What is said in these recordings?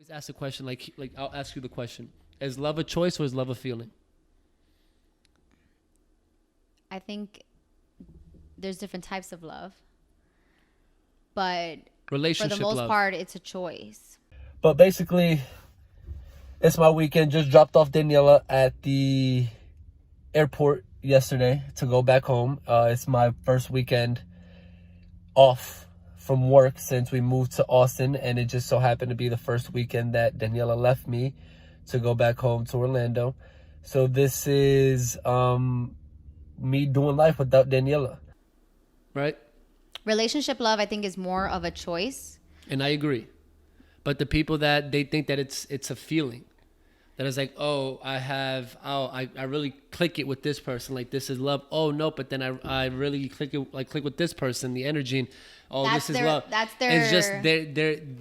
Always ask the question, like I'll ask you the question: is love a choice or is love a feeling? I think there's different types of love, but for the Relationship most love. part, it's a choice. But basically, it's my weekend. Just dropped off Daniela at the airport yesterday to go back home. It's my first weekend off from work since we moved to Austin, and it just so happened to be the first weekend that Daniela left me to go back home to Orlando. So this is me doing life without Daniela. Right? Relationship love, I think, is more of a choice. And I agree. But the people that they think that it's a feeling. That it's like, I really click it with this person, like this is love. Oh no, but then I really click with this person, the energy, and That's this is their- love. that's their- It's just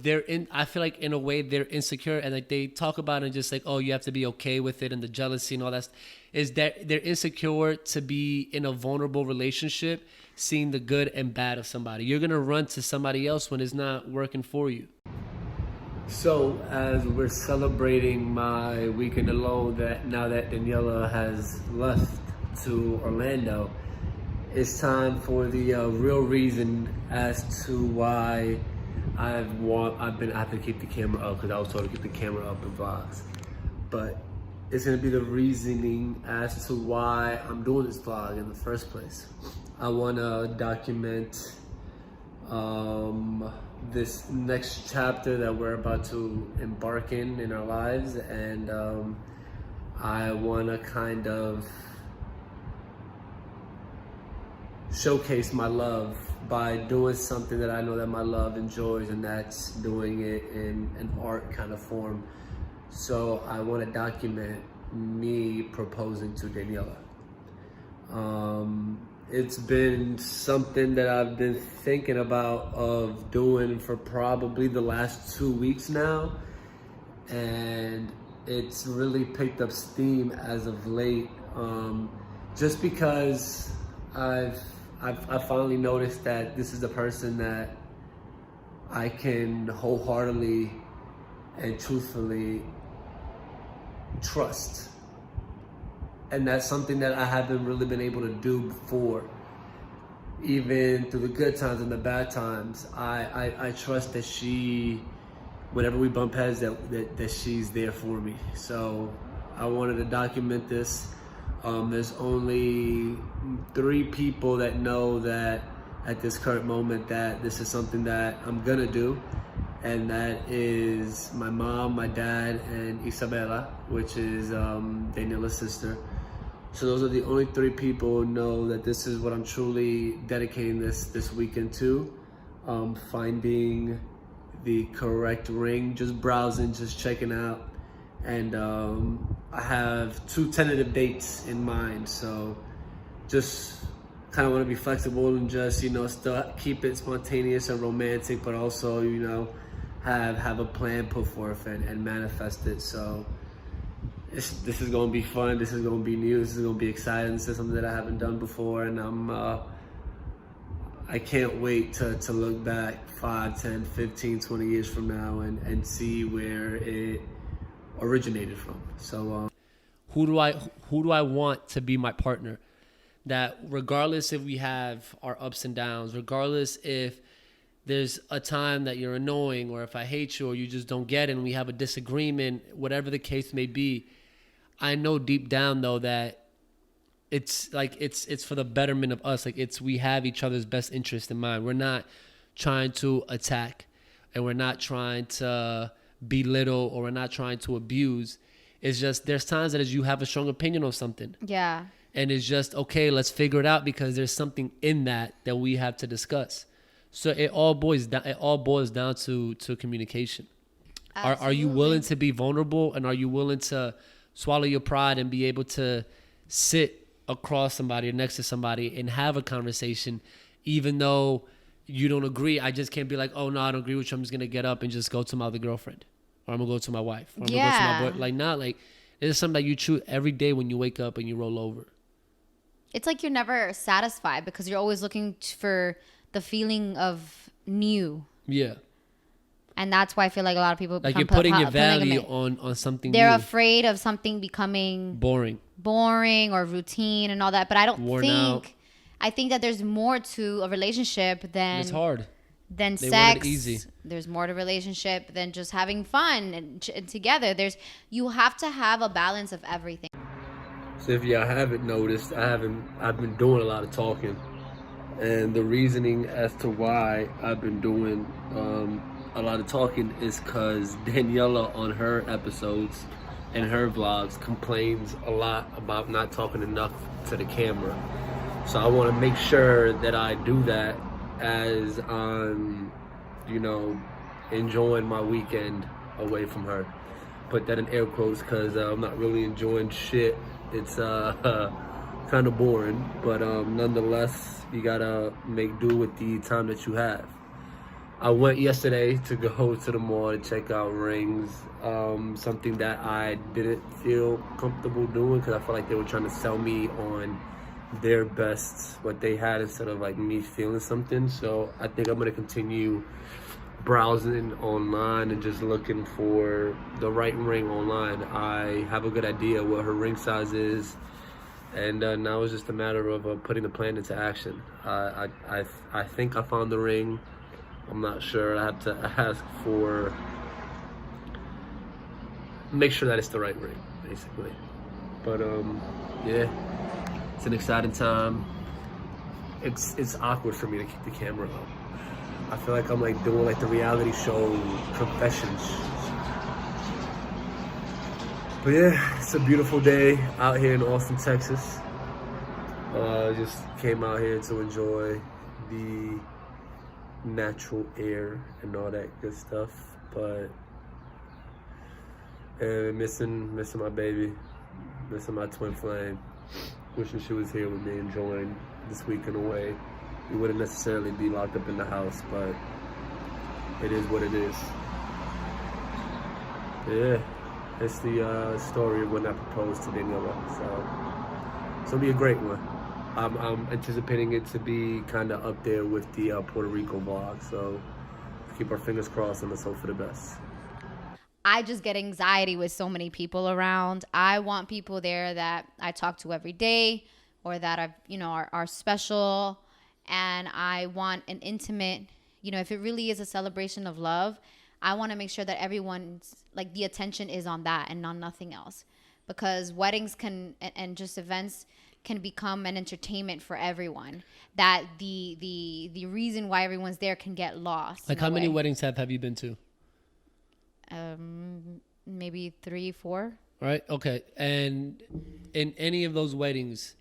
they're in. I feel like in a way they're insecure, and like they talk about it and just like, oh, you have to be okay with it, and the jealousy and all that. Is that they're insecure to be in a vulnerable relationship, seeing the good and bad of somebody. You're gonna run to somebody else when it's not working for you. So as we're celebrating my weekend alone, that now that Daniela has left to Orlando, it's time for the real reason as to why I have to keep the camera up, because I was told to keep the camera up in vlogs. But it's gonna be the reasoning as to why I'm doing this vlog in the first place. I wanna document this next chapter that we're about to embark in our lives, and I want to kind of showcase my love by doing something that I know that my love enjoys, and that's doing it in an art kind of form. So I want to document me proposing to Daniela. It's been something that I've been thinking about of doing for probably the last 2 weeks now, and it's really picked up steam as of late. Just because I've finally noticed that this is the person that I can wholeheartedly and truthfully trust. And that's something that I haven't really been able to do before. Even through the good times and the bad times, I trust that she, whenever we bump heads, that she's there for me. So I wanted to document this. There's only 3 people that know that at this current moment that this is something that I'm gonna do. And that is my mom, my dad, and Isabella, which is Daniela's sister. So those are the only 3 people who know that this is what I'm truly dedicating this weekend to. Finding the correct ring, just browsing, just checking out. And I have 2 tentative dates in mind. So just kind of want to be flexible and just, still keep it spontaneous and romantic, but also, have a plan put forth and manifest it. So this is going to be fun. This is going to be new. This is going to be exciting. This is something that I haven't done before, and I can't wait to look back 5, 10, 15, 20 years from now and see where it originated from. So who do I want to be my partner? That regardless if we have our ups and downs, regardless if there's a time that you're annoying, or if I hate you, or you just don't get it and we have a disagreement, whatever the case may be, I know deep down though that it's like it's for the betterment of us. Like we have each other's best interest in mind. We're not trying to attack, and we're not trying to belittle, or we're not trying to abuse. It's just there's times that as you have a strong opinion on something. Yeah. And it's just, okay, let's figure it out, because there's something in that we have to discuss. So it all boils down to communication. Are you willing to be vulnerable, and are you willing to swallow your pride and be able to sit across somebody or next to somebody and have a conversation, even though you don't agree? I just can't be like, oh no, I don't agree with you, I'm just gonna get up and just go to my other girlfriend, or I'm gonna go to my wife, or I'm gonna go to my boy. Like, not like it's something that you choose every day when you wake up and you roll over. It's like you're never satisfied because you're always looking for the feeling of new. Yeah. And that's why I feel like a lot of people Like become you're putting your polygamy. value on something They're new. afraid of something becoming Boring or routine and all that. But I don't Worn think. out. I think that there's more to a relationship than It's hard. than They want sex. it easy. There's more to relationship than just having fun and together. You have to have a balance of everything. So if y'all haven't noticed, I've been doing a lot of talking, and the reasoning as to why I've been doing a lot of talking is because Daniela on her episodes and her vlogs complains a lot about not talking enough to the camera. So I want to make sure that I do that as I'm, enjoying my weekend away from her. Put that in air quotes because I'm not really enjoying shit. It's kind of boring, but nonetheless, you gotta make do with the time that you have. I went yesterday to go to the mall to check out rings, something that I didn't feel comfortable doing because I felt like they were trying to sell me on their best, what they had, instead of like me feeling something. So I think I'm gonna continue browsing online and just looking for the right ring online. I have a good idea what her ring size is, and now it's just a matter of putting the plan into action. I think I found the ring. I'm not sure. I have to ask for, make sure that it's the right ring, basically. But yeah, it's an exciting time. It's awkward for me to keep the camera up. I feel like I'm like doing like the reality show confessions. But yeah, it's a beautiful day out here in Austin, Texas. Just came out here to enjoy the natural air and all that good stuff. But missing my baby, missing my twin flame. Wishing she was here with me, enjoying this weekend away. We wouldn't necessarily be locked up in the house, but it is what it is. Yeah, it's the story of when I proposed to Daniela. So it's gonna be a great one. I'm anticipating it to be kind of up there with the Puerto Rico vlog. So keep our fingers crossed and let's hope for the best. I just get anxiety with so many people around. I want people there that I talk to every day, or that are special. And I want an intimate, if it really is a celebration of love, I want to make sure that everyone's, like, the attention is on that and on nothing else. Because weddings and just events can become an entertainment for everyone. That the reason why everyone's there can get lost. Like, how many weddings have you been to? Maybe 3, 4. Right. Okay. And in any of those weddings,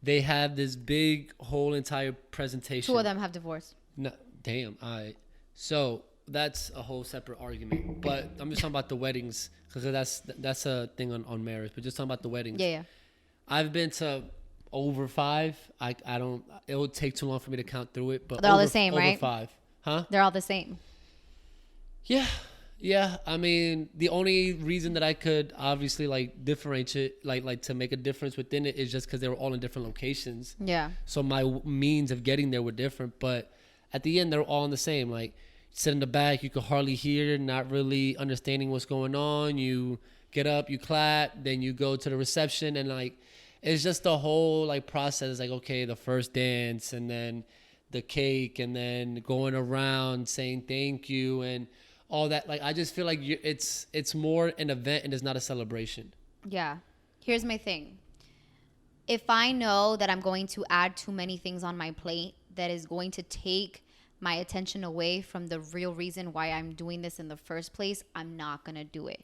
they have this big whole entire presentation. 2 of them have divorced. No, damn. All right. So that's a whole separate argument. But I'm just talking about the weddings, because that's a thing on marriage. But just talking about the weddings. Yeah. I've been to over 5. I don't. It would take too long for me to count through it. But they're all the same, right? Over 5, huh? They're all the same. Yeah. Yeah, I mean, the only reason that I could obviously like differentiate, like to make a difference within it, is just because they were all in different locations. Yeah. So my means of getting there were different, but at the end, they're all in the same. Like, sit in the back, you could hardly hear, not really understanding what's going on. You get up, you clap, then you go to the reception, and like, it's just the whole like process. Like, okay, the first dance, and then the cake, and then going around saying thank you, and all that. Like, I just feel like it's more an event and it's not a celebration. Yeah. Here's my thing. If I know that I'm going to add too many things on my plate that is going to take my attention away from the real reason why I'm doing this in the first place, I'm not going to do it.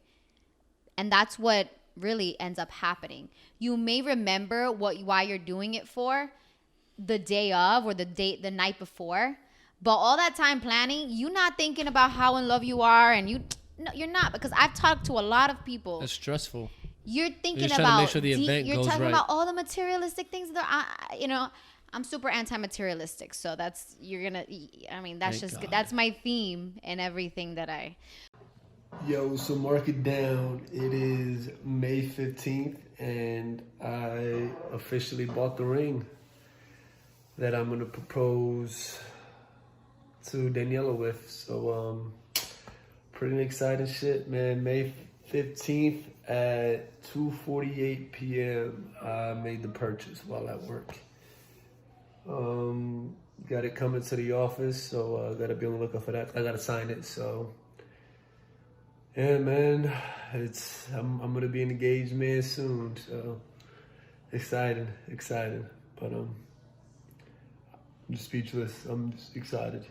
And that's what really ends up happening. You may remember why you're doing it for the day of, or the night before. But all that time planning, you're not thinking about how in love you are, and you're not, because I've talked to a lot of people. It's stressful. You're thinking You're trying about to make sure the event you're goes talking right. about all the materialistic things that I'm super anti-materialistic, so that's Thank just God. that's my theme in everything that I. Yo, so mark it down. It is May 15th, and I officially bought the ring that I'm gonna propose to Daniela with. So Pretty exciting shit, man. May 15th at 2:48 p.m. I made the purchase while at work. Got it coming to the office, so gotta be on the lookout for that. I gotta sign it, so yeah, man. I'm gonna be an engaged man soon, so excited. But I'm just speechless. I'm just excited.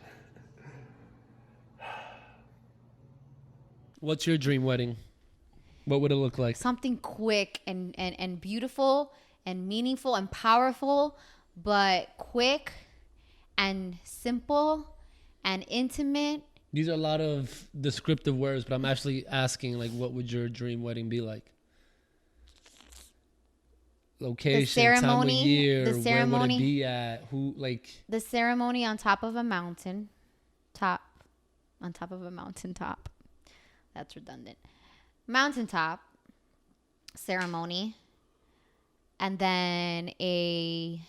What's your dream wedding? What would it look like? Something quick and beautiful and meaningful and powerful, but quick and simple and intimate. These are a lot of descriptive words, but I'm actually asking, like, what would your dream wedding be like? Location, time of year, where would it be at? Who, like... The ceremony on top of a mountain. On top of a mountaintop. That's redundant. Mountaintop ceremony. And then a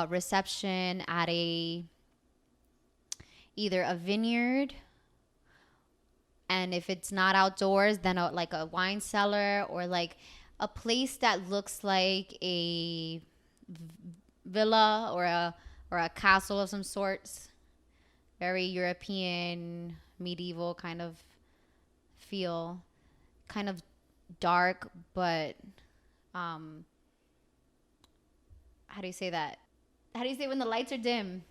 reception at either a vineyard, and if it's not outdoors, then like a wine cellar, or like a place that looks like a villa or a castle of some sorts. Very European, medieval kind of feel. Kind of dark, but how do you say that? How do you say when the lights are dim?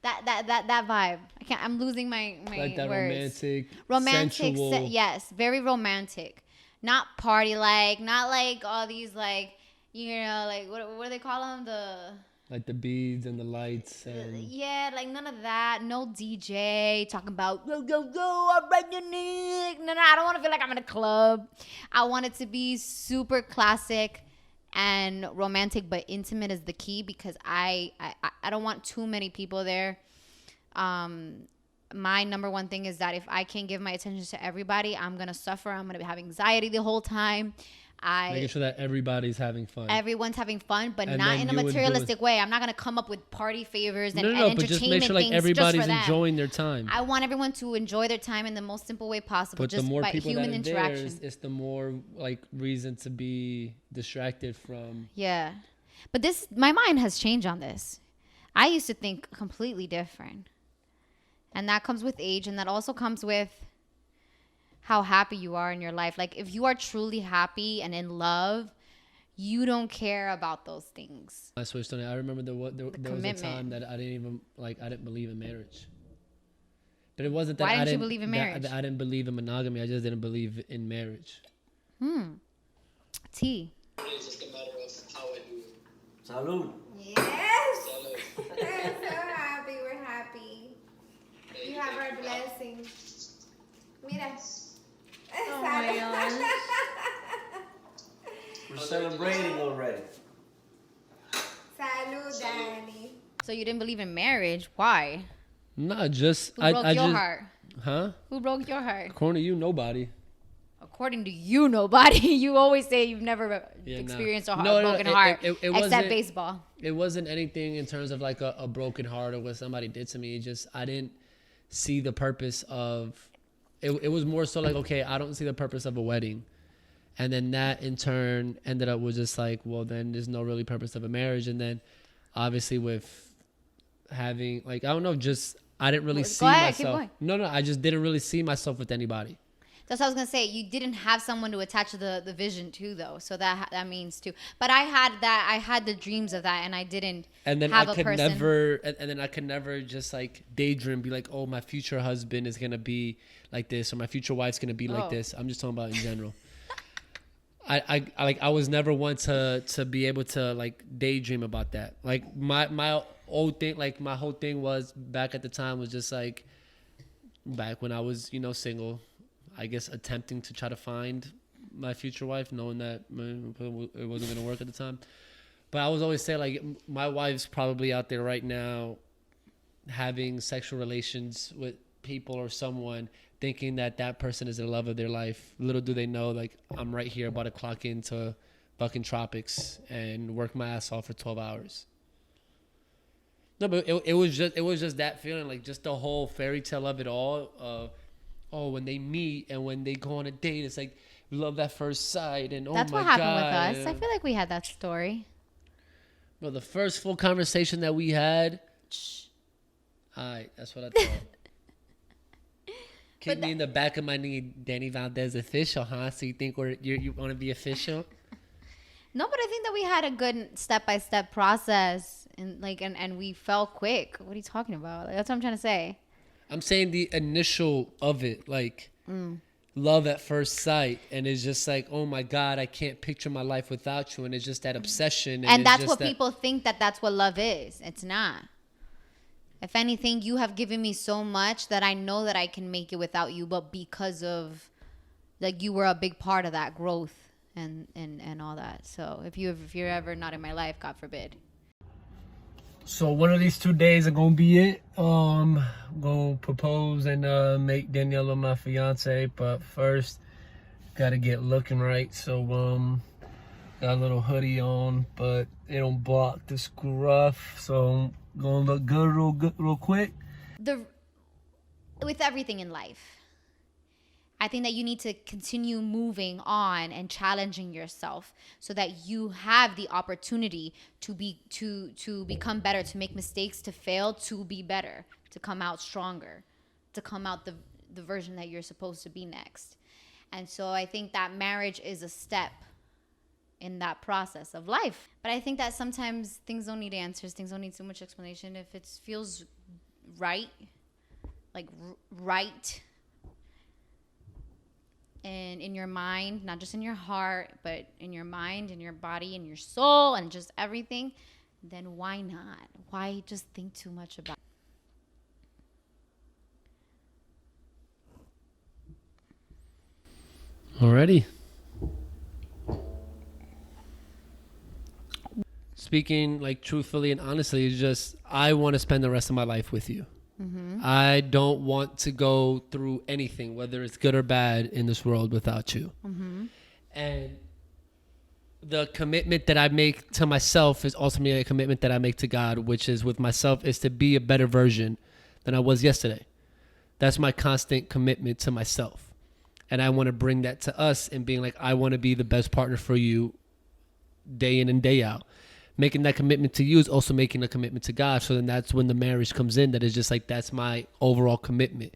That vibe. I'm losing my like that words. romantic, sensual. Yes, very romantic. Not party like, not like all these like, you know, like what do they call them? Like the beads and the lights and yeah, like none of that. No DJ talking about go, I'm right your neck. No, I don't want to feel like I'm in a club. I want it to be super classic and romantic, but intimate is the key, because I don't want too many people there. My number one thing is that if I can't give my attention to everybody, I'm gonna suffer. I'm gonna have anxiety the whole time. Making sure that everybody's having fun. Everyone's having fun, but not in a materialistic way. I'm not gonna come up with party favors and entertainment but just make sure things like everybody's just for enjoying their time. I want everyone to enjoy their time in the most simple way possible, But just the more by people human that are interaction. there, it's the more like reason to be distracted from. Yeah, but my mind has changed on this. I used to think completely different, and that comes with age, and that also comes with how happy you are in your life. Like, if you are truly happy and in love, you don't care about those things. I switched on it. I remember there was a time that I didn't believe in marriage. But it wasn't that Why didn't you believe in marriage? I didn't believe in monogamy. I just didn't believe in marriage. Tea. It's just a matter of how I do it. Salud. Yes. I'm so happy. We're happy. You have our blessing. Mira. Oh my gosh. We're celebrating already. Salud, Danny. So you didn't believe in marriage? Why? Nah, just Who broke your heart? Huh? Who broke your heart? According to you, nobody. According to you, nobody. You always say you've never experienced a broken heart, except baseball. It wasn't anything in terms of like a broken heart or what somebody did to me. It just, I didn't see the purpose of it. It was more so like, okay, I don't see the purpose of a wedding. And then that in turn ended up with just like, well, then there's no really purpose of a marriage. And then obviously with having like, I don't know, just I didn't really see myself. No, I just didn't really see myself with anybody. That's what I was gonna say. You didn't have someone to attach the vision to, though. So that means too. But I had that. I had the dreams of that, and I didn't. And then have I could person. never. And then I could never just like daydream, be like, oh, my future husband is gonna be like this, or my future wife's gonna be like this. I'm just talking about in general. I was never one to be able to like daydream about that. Like my old thing, like my whole thing was back at the time was just like back when I was, single, I guess attempting to try to find my future wife, knowing that it wasn't going to work at the time. But I was always saying like my wife's probably out there right now having sexual relations with people or someone, thinking that person is the love of their life. Little do they know, like, I'm right here about to clock into fucking tropics and work my ass off for 12 hours. No, but it was just that feeling, like just the whole fairy tale of it all, oh, when they meet and when they go on a date, it's like love at first sight. And That's oh my what happened God. with us. I feel like we had that story. Bro, the first full conversation that we had, all right, that's what I thought. Kick me in the back of my knee, Danny Valdez official, huh? So you think you want to be official? No, but I think that we had a good step-by-step process, and we fell quick. What are you talking about? Like, that's what I'm trying to say. I'm saying the initial of it, like love at first sight, and it's just like, oh my God, I can't picture my life without you, and it's just that obsession. And that's what people think that's what love is. It's not. If anything, you have given me so much that I know that I can make it without you, but because of, like, you were a big part of that growth and all that. So if you're ever not in my life, God forbid. So one of these 2 days are gonna be it. Gonna propose and make Daniela my fiance, but first gotta get looking right. So got a little hoodie on, but it don't block the scruff, so gonna look good real quick. With everything in life, I think that you need to continue moving on and challenging yourself so that you have the opportunity to become better, to make mistakes, to fail, to be better, to come out stronger, to come out the version that you're supposed to be next. And so I think that marriage is a step in that process of life. But I think that sometimes things don't need answers. Things don't need so much explanation. If it feels right, like right, and in your mind, not just in your heart, but in your mind, in your body, in your soul, and just everything, then why not? Why just think too much about it? Alrighty. Speaking like truthfully and honestly, it's just I want to spend the rest of my life with you. I don't want to go through anything, whether it's good or bad, in this world without you. And the commitment that I make to myself is ultimately a commitment that I make to God, which is with myself is to be a better version than I was yesterday. That's my constant commitment to myself. And I want to bring that to us and being like, I want to be the best partner for you day in and day out. Making that commitment to you is also making a commitment to God. So then that's when the marriage comes in. That is just like, that's my overall commitment.